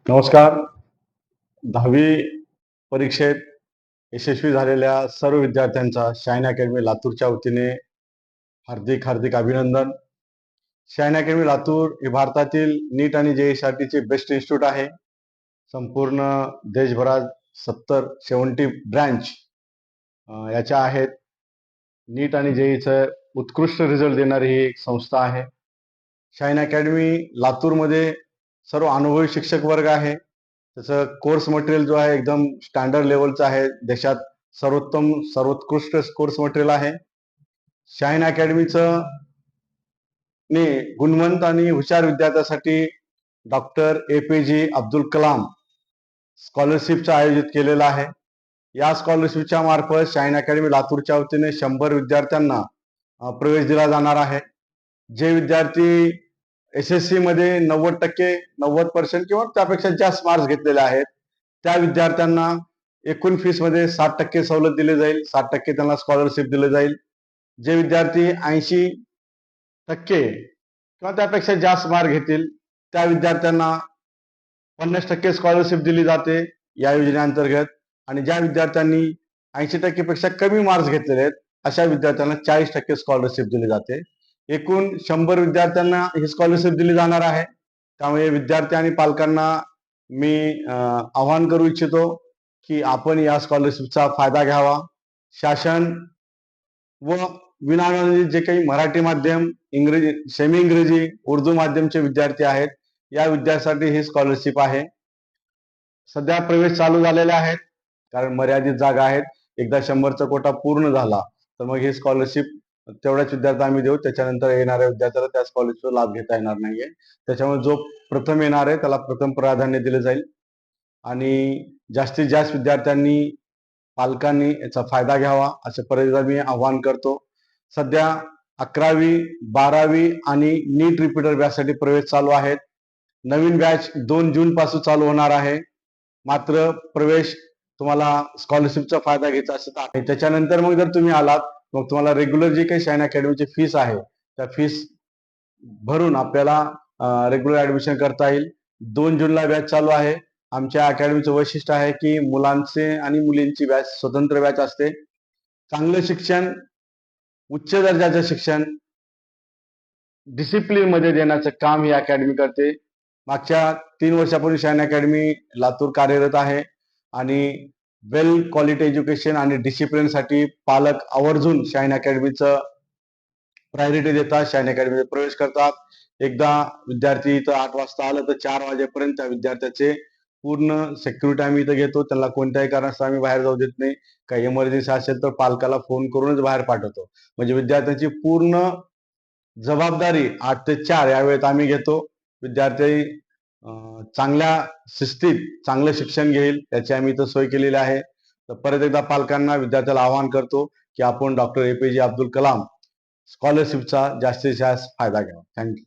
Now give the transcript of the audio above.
नमस्कार. 10वी परीक्षेत यशस्वी झालेल्या सर्व विद्यार्थ्यांचा शाईन अकॅडमी लातूरच्या वतीने हार्दिक हार्दिक अभिनंदन. शाईन अकॅडमी लातूर हे भारतातील नीट आणि जेईईसाठी बेस्ट इन्स्टिट्यूट आहे. संपूर्ण देशभरात 70 ब्रँच याच्या आहेत. नीट आणि जेईचं उत्कृष्ट रिझल्ट देणारी ही एक संस्था आहे. शाईन अकॅडमी लातूरमध्ये सर्व अनुभवी शिक्षक वर्ग आहे. त्याचं कोर्स मटेरियल जो आहे एकदम स्टँडर्ड लेवलचं आहे. देशात सर्वोत्कृष्ट कोर्स मटेरियल आहे. शाईन अकॅडमीचं गुणवंत आणि हुशार विद्यार्थ्यांसाठी डॉक्टर APJ अब्दुल कलाम स्कॉलरशिपचं आयोजित केलेलं आहे. या स्कॉलरशिपच्या मार्फत शाईन अकॅडमी लातूरच्या वतीने 100 विद्यार्थ्यांना प्रवेश दिला जाणार आहे. जे विद्यार्थी SSC मध्ये 90% 90% किंवा त्यापेक्षा जास्त मार्क्स घेतलेले आहेत त्या विद्यार्थ्यांना एकूण फीस मध्ये 60% सवलत दिली जाईल. 60% त्यांना स्कॉलरशिप दिली जाईल. जे विद्यार्थी 80% किंवा त्यापेक्षा जास्त मार्क घेतील त्या विद्यार्थ्यांना 50% स्कॉलरशिप दिली जाते या योजनेअंतर्गत. आणि ज्या विद्यार्थ्यांनी 80% पेक्षा कमी मार्क्स घेतलेले आहेत अशा विद्यार्थ्यांना 40% स्कॉलरशिप दिली जाते. एकूण 100 विद्यार्थ्यांना ही स्कॉलरशिप दिली जाणार आहे. त्यामुळे विद्यार्थी आणि पालकांना मी आवाहन करू इच्छितो की आपण या स्कॉलरशिपचा फायदा घ्यावा. शासन व विनाकारण जे काही मराठी माध्यम, इंग्रजी, सेमी इंग्रजी, उर्दू माध्यमचे विद्यार्थी आहेत या विद्यार्थ्यांसाठी ही स्कॉलरशिप आहे. सध्या प्रवेश चालू झालेले आहेत कारण मर्यादित जागा आहेत. एकदा 100चा कोटा पूर्ण झाला तर मग ही स्कॉलरशिप तेवढ्याच विद्यार्थी आम्ही देऊ. त्याच्यानंतर येणाऱ्या विद्यार्थ्याला त्या स्कॉलरशिपचा लाभ घेता येणार नाहीये. त्याच्यामुळे जो प्रथम येणार आहे त्याला प्रथम प्राधान्य दिले जाईल आणि जास्तीत जास्त विद्यार्थ्यांनी पालकांनी याचा फायदा घ्यावा असे परत मी आवाहन करतो. सध्या 11वी 12वी आणि नीट रिपीटर बॅचसाठी प्रवेश चालू आहेत. नवीन बॅच 2 जून पासून चालू होणार आहे. मात्र प्रवेश तुम्हाला स्कॉलरशिपचा फायदा घ्यायचा असेल तर त्याच्यानंतर मग जर तुम्ही आलात मग तुम्हाला रेग्युलर जी काही शाईन अकॅडमीची फीस आहे त्या फीस भरून आपल्याला रेग्युलर ऍडमिशन करता येईल. 2 जूनला बॅच चालू आहे. आमच्या अकॅडमीचं वैशिष्ट्य आहे की मुलांचे आणि मुलींची बॅच स्वतंत्र बॅच असते. चांगलं शिक्षण, उच्च दर्जाचं शिक्षण डिसिप्लिन मध्ये देण्याचं काम ही अकॅडमी करते. मागच्या 3 वर्षापूर्वी शाईन अकॅडमी लातूर कार्यरत आहे आणि वेल क्वालिटी एज्युकेशन आणि डिसिप्लिनसाठी पालक आवर्जून शाईन अकॅडमीचं प्रायोरिटी देतात. शाईन अकॅडमीमध्ये प्रवेश करतात. एकदा विद्यार्थी इथं 8 वाजता आलं तर 4 वाजेपर्यंत त्या विद्यार्थ्याचे पूर्ण सिक्युरिटी आम्ही इथं घेतो. त्यांना कोणत्याही कारणास्तव आम्ही बाहेर जाऊ देत नाही. काही इमर्जन्सी असेल तर पालकाला फोन करूनच बाहेर पाठवतो. म्हणजे विद्यार्थ्यांची पूर्ण जबाबदारी 8 ते 4 या वेळेत आम्ही घेतो. विद्यार्थी चांगल्या शिस्तीत चांगलं शिक्षण घेईल याची आम्ही इथं सोय केलेली आहे. तर परत एकदा पालकांना विद्यार्थ्याला आवाहन करतो की आपण डॉक्टर APJ अब्दुल कलाम स्कॉलरशिपचा जास्तीत जास्त फायदा घ्यावा. थँक्यू.